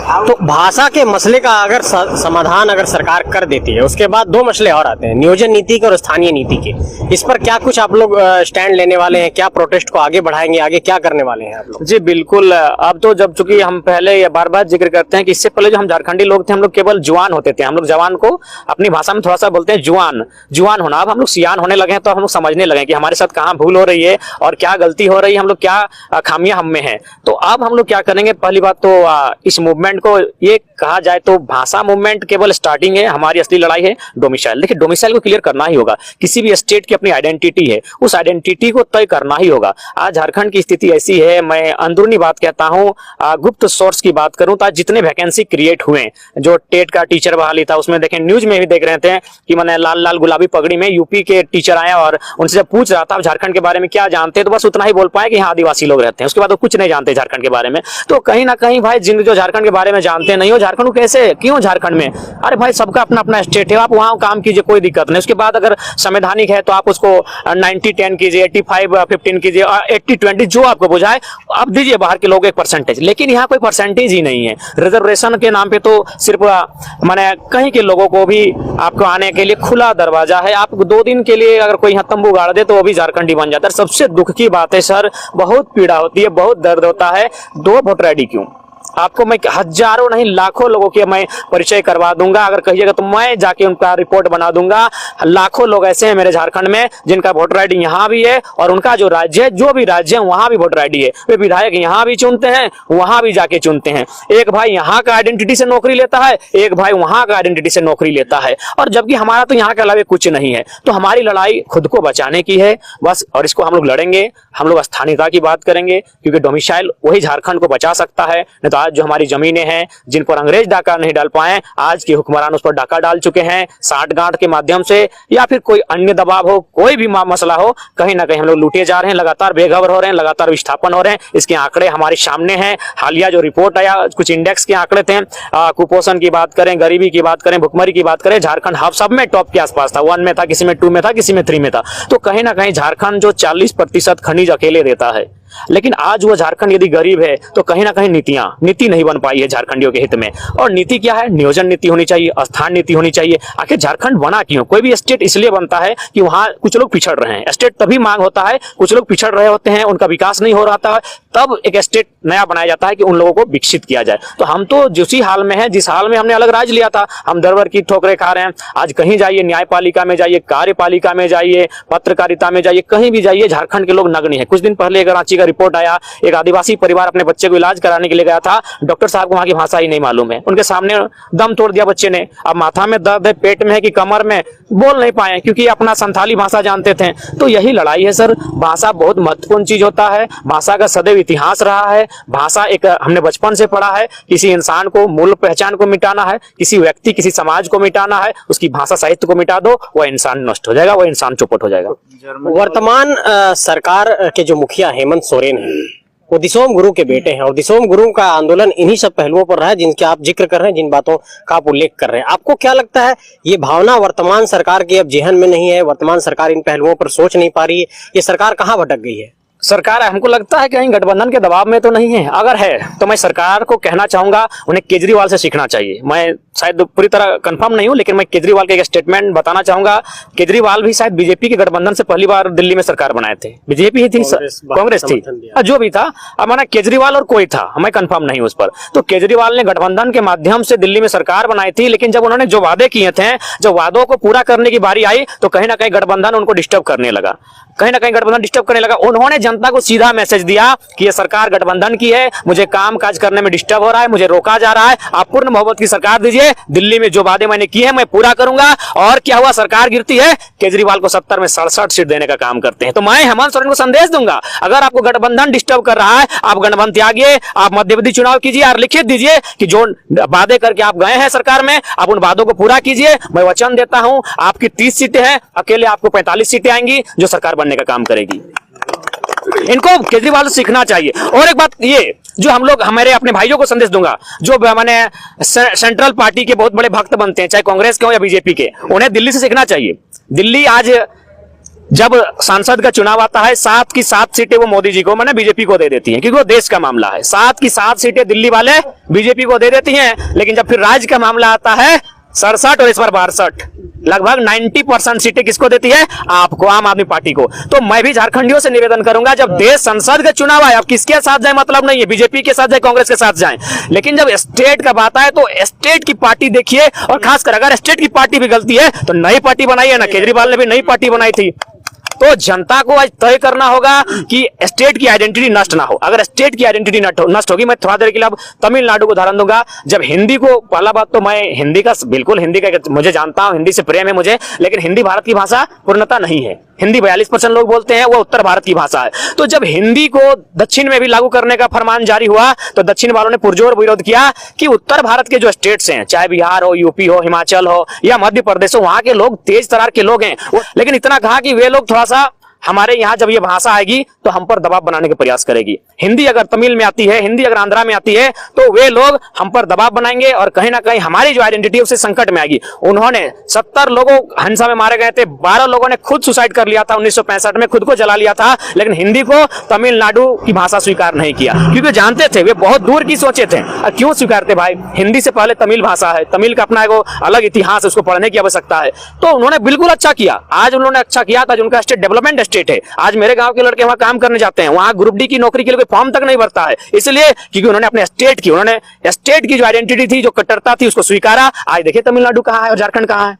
तो भाषा के मसले का अगर समाधान अगर सरकार कर देती है, उसके बाद दो मसले और आते हैं, नियोजन नीति के और स्थानीय नीति के। इस पर क्या कुछ आप लोग स्टैंड लेने वाले हैं? क्या प्रोटेस्ट को आगे बढ़ाएंगे? आगे क्या करने वाले हैं आप लोग? जी बिल्कुल। अब तो जब चूंकि हम पहले बार बार जिक्र करते हैं कि इससे पहले जो हम झारखंडी लोग थे, हम लोग केवल जुआन होते थे। हम लोग जवान को अपनी भाषा में थोड़ा सा बोलते हैं जुआन होना। अब हम लोग सियान होने लगे हैं, तो हम लोग समझने लगे कि हमारे साथ कहाँ भूल हो रही है और क्या गलती हो रही है, हम लोग क्या खामियां हम में है। तो अब हम लोग क्या करेंगे, पहली बात तो इस मूवमेंट को ये कहा जाए तो भाषा मूवमेंट केवल स्टार्टिंग है, हमारी असली लड़ाई है डोमिसाइल। देखिए डोमिसाइल को क्लियर करना ही होगा। किसी भी स्टेट की अपनी आइडेंटिटी है, उस आइडेंटिटी को तय करना ही होगा। आज झारखंड की स्थिति ऐसी है, मैं अंदरूनी बात कहता हूँ, गुप्त सोर्स की बात करूं तो आज जितने वैकेंसी क्रिएट हुए, जो टेट का टीचर बहाली था, उसमें देखें न्यूज में भी देख रहे थे कि मैंने लाल लाल गुलाबी पगड़ी में यूपी के टीचर आए और उनसे जब पूछ रहा था झारखंड के बारे में क्या जानते हैं, तो बस उतना ही बोल पाए कि यहाँ आदिवासी लोग रहते हैं। उसके बाद वो कुछ नहीं जानते झारखंड के बारे में। तो कहीं ना कहीं भाई जिन जो झारखंड के बारे में जानते नहीं हो, झारखंड को कैसे क्यों झारखंड में? अरे भाई सबका अपना अपना स्टेट है, आप वहाँ काम कीजिए, कोई दिक्कत नहीं। उसके बाद अगर संवैधानिक है तो आप उसको 90-10 कीजिए, 85-15 कीजिए, 80-20 जो आपको बुझाए आप दीजिए बाहर के लोग एक परसेंटेज। लेकिन यहाँ कोई परसेंटेज ही नहीं है। रिजर्वेशन के नाम पे तो सिर्फ माने कहीं के लोगों को भी आपको आने के लिए खुला दरवाजा है। आप 2 दिन के लिए अगर कोई यहाँ तंबू गाड़ दे तो वो भी झारखंडी बन जाता है। सबसे दुख की बात है सर, बहुत पीड़ा होती है, बहुत दर्द होता है। 2 वोटर आईडी क्यों? आपको मैं हजारों नहीं लाखों लोगों के मैं परिचय करवा दूंगा। अगर कहिएगा तो मैं जाके उनका रिपोर्ट बना दूंगा। लाखों लोग ऐसे हैं मेरे झारखंड में जिनका वोटर आईडी यहाँ भी है और उनका जो राज्य है, जो भी राज्य है वहां भी वोटर आईडी है। वे विधायक यहाँ भी चुनते हैं, वहां भी जाके चुनते हैं। एक भाई यहाँ का आइडेंटिटी से नौकरी लेता है, एक भाई वहां का आइडेंटिटी से नौकरी लेता है, और जबकि हमारा तो यहाँ के अलावा कुछ नहीं है। तो हमारी लड़ाई खुद को बचाने की है बस, और इसको हम लोग लड़ेंगे। हम लोग स्थानीयता की बात करेंगे क्योंकि डोमिसाइल वही झारखंड को बचा सकता है। नहीं तो आज जो हमारी जमीनें हैं जिन पर अंग्रेज डाका नहीं डाल पाए, आज के हुक्मरान उस पर डाका डाल चुके हैं, साठगांठ के माध्यम से या फिर कोई अन्य दबाव हो, कोई भी मसला हो, कहीं ना कहीं हम लोग लूटे जा रहे हैं, लगातार बेखबर हो रहे हैं, लगातार विस्थापन हो रहे हैं। इसके आंकड़े हमारे सामने हैं। हालिया जो रिपोर्ट आया, कुछ इंडेक्स के आंकड़े थे, कुपोषण की बात करें, गरीबी की बात करें, भुखमरी की बात करें, झारखंड सब में टॉप के आसपास था। 1 में था, किसी में 2 में था, किसी में 3 में था। तो कहीं ना कहीं झारखंड जो 40% खनिज अकेले देता है, लेकिन आज वो झारखंड यदि गरीब है तो कहीं ना कहीं नीति नहीं बन पाई है झारखंडियों के हित में। और नीति क्या है? नियोजन नीति होनी चाहिए, स्थान नीति होनी चाहिए। आखिर झारखंड बना क्यों? कोई भी स्टेट इसलिए बनता है कि वहां कुछ लोग पिछड़ रहे हैं। स्टेट तभी मांग होता है, कुछ लोग पिछड़ रहे होते हैं, उनका विकास नहीं हो रहा था, तब एक स्टेट नया बनाया जाता है कि उन लोगों को विकसित किया जाए। तो हम तो जिस हाल में है, जिस हाल में हमने अलग राज लिया था, हम दरबार की ठोकरें खा रहे हैं। आज कहीं जाइए, न्यायपालिका में जाइए, कार्यपालिका में जाइए, पत्रकारिता में जाइए, कहीं भी जाइए, झारखंड के लोग नग्न है। कुछ दिन पहले एक रांची का रिपोर्ट आया, एक आदिवासी परिवार अपने बच्चे को इलाज कराने के लिए गया था, डॉक्टर साहब को वहां की भाषा ही नहीं मालूम है, उनके सामने दम तोड़ दिया बच्चे ने। अब माथा में दर्द है, पेट में है कि कमर में, बोल नहीं पाए क्योंकि अपना संथाली भाषा जानते थे। तो यही लड़ाई है सर। भाषा बहुत महत्वपूर्ण चीज होता है, भाषा का सदैव इतिहास रहा है। भाषा एक हमने बचपन से पढ़ा है, किसी इंसान को मूल पहचान को मिटाना है, किसी व्यक्ति किसी समाज को मिटाना है, उसकी भाषा साहित्य को मिटा दो, वह इंसान नष्ट हो जाएगा, वह इंसान चौपट हो जाएगा। वर्तमान सरकार के जो मुखिया हेमंत सोरेन है, वो दिसोम गुरु के बेटे हैं और दिसोम गुरु का आंदोलन इन्हीं सब पहलुओं पर रहा है जिनके आप जिक्र कर रहे हैं, जिन बातों का आप उल्लेख कर रहे हैं। आपको क्या लगता है, ये भावना वर्तमान सरकार के अब जेहन में नहीं है? वर्तमान सरकार इन पहलुओं पर सोच नहीं पा रही है? ये सरकार कहाँ भटक गई है? सरकार हमको लगता है कहीं गठबंधन के दबाव में तो नहीं है। अगर है तो मैं सरकार को कहना चाहूंगा, उन्हें केजरीवाल से सीखना चाहिए। मैं शायद पूरी तरह कंफर्म नहीं हूं, लेकिन मैं केजरीवाल का एक स्टेटमेंट बताना चाहूंगा। केजरीवाल भी शायद बीजेपी के गठबंधन से पहली बार दिल्ली में सरकार बनाए थे। बीजेपी ही थी, कांग्रेस थी, जो भी था। अब माना केजरीवाल और कोई था, मैं कंफर्म नहीं उस पर। तो केजरीवाल ने गठबंधन के माध्यम से दिल्ली में सरकार बनाई थी, लेकिन जब उन्होंने जो वादे किए थे, जब वादों को पूरा करने की बारी आई तो कहीं ना कहीं गठबंधन उनको डिस्टर्ब करने लगा, उन्होंने जनता को सीधा मैसेज दिया कि ये सरकार गठबंधन की है, मुझे काम काज करने में डिस्टर्ब हो रहा है, मुझे रोका जा रहा है, आप पूर्ण मोहब्बत की सरकार दीजिए, दिल्ली में जो वादे मैंने किए हैं मैं पूरा करूंगा। और क्या हुआ? सरकार गिरती है, केजरीवाल को 70 में 67 सीट देने का काम करते हैं। तो मैं हेमंत सोरेन को संदेश दूंगा, अगर आपको गठबंधन डिस्टर्ब कर रहा है, आप गठबंधन त्यागिए, आप मध्यवर्ती चुनाव कीजिए और लिखित दीजिए कि जो वादे करके आप गए हैं सरकार में, आप उन वादों को पूरा कीजिए। मैं वचन देता हूं, आपकी 30 सीटें हैं, अकेले आपको 45 सीटें आएंगी जो सरकार बनने का काम करेगी। इनको केजरीवाल से सीखना चाहिए। और एक बात ये, जो हम लोग हमारे अपने भाइयों को संदेश दूंगा, जो मैंने सेंट्रल पार्टी के बहुत बड़े भक्त बनते हैं, चाहे कांग्रेस के हो या बीजेपी के, उन्हें दिल्ली से सीखना चाहिए। दिल्ली आज जब सांसद का चुनाव आता है 7 की 7 सीटें वो मोदी जी को माने बीजेपी को दे देती हैं, क्योंकि वो देश का मामला है। 7 की 7 सीटें दिल्ली वाले बीजेपी को दे देती हैं, लेकिन जब फिर राज्य का मामला आता है 67 और इस बार 62, लगभग 90% सीटें किसको देती है? आपको, आम आदमी पार्टी को। तो मैं भी झारखंडियों से निवेदन करूंगा, जब देश संसद का चुनाव आए, अब किसके साथ जाए मतलब नहीं है, बीजेपी के साथ जाए, कांग्रेस के साथ जाए, लेकिन जब स्टेट का बात आए तो स्टेट की पार्टी देखिए, और खासकर अगर स्टेट की पार्टी भी गलती है तो नई पार्टी बनाई है ना, केजरीवाल ने भी नई पार्टी बनाई थी। तो जनता को आज तय करना होगा कि स्टेट की आइडेंटिटी नष्ट ना हो। अगर स्टेट की आइडेंटिटी नष्ट होगी, मैं थोड़ा देर के लिए अब तमिलनाडु को उदाहरण दूंगा। जब हिंदी को, पहला बात तो मैं हिंदी का बिल्कुल, हिंदी का मुझे जानता हूं, हिंदी से प्रेम है मुझे, लेकिन हिंदी भारत की भाषा पूर्णतः नहीं है। हिंदी 42% लोग बोलते हैं, वो उत्तर भारत की भाषा है। तो जब हिंदी को दक्षिण में भी लागू करने का फरमान जारी हुआ तो दक्षिण वालों ने पुरजोर विरोध किया कि उत्तर भारत के जो स्टेट्स हैं, चाहे बिहार हो, यूपी हो, हिमाचल हो या मध्य प्रदेश हो, वहां के लोग तेज तरार के लोग हैं। लेकिन इतना कहा कि वे लोग थोड़ा सा हमारे यहाँ जब ये भाषा आएगी तो हम पर दबाव बनाने के प्रयास करेगी। हिंदी अगर तमिल में आती है, हिंदी अगर आंध्रा में आती है, तो वे लोग हम पर दबाव बनाएंगे और कहीं ना कहीं हमारी जो आइडेंटिटी है उसे संकट में आएगी। उन्होंने 70 लोगों हिंसा में मारे गए थे, 12 लोगों ने खुद सुसाइड कर लिया था, 1965 में खुद को जला लिया था, लेकिन हिंदी को तमिलनाडु की भाषा स्वीकार नहीं किया, क्योंकि जानते थे, वे बहुत दूर की सोचे थे। क्यों स्वीकारते भाई? हिंदी से पहले तमिल भाषा है, तमिल का अपना एक अलग इतिहास है, उसको पढ़ने की आवश्यकता है। तो उन्होंने बिल्कुल अच्छा किया, आज उन्होंने अच्छा किया था, उनका स्टेट डेवलपमेंट स्टेट है। आज मेरे गांव के लड़के वहां काम करने जाते हैं, वहां ग्रुप डी की नौकरी के लिए कोई फॉर्म तक नहीं भरता है, इसलिए क्योंकि उन्होंने अपने स्टेट की जो आइडेंटिटी थी, जो कट्टरता थी, उसको स्वीकारा। आज देखिए तमिलनाडु कहां है और झारखंड कहां है।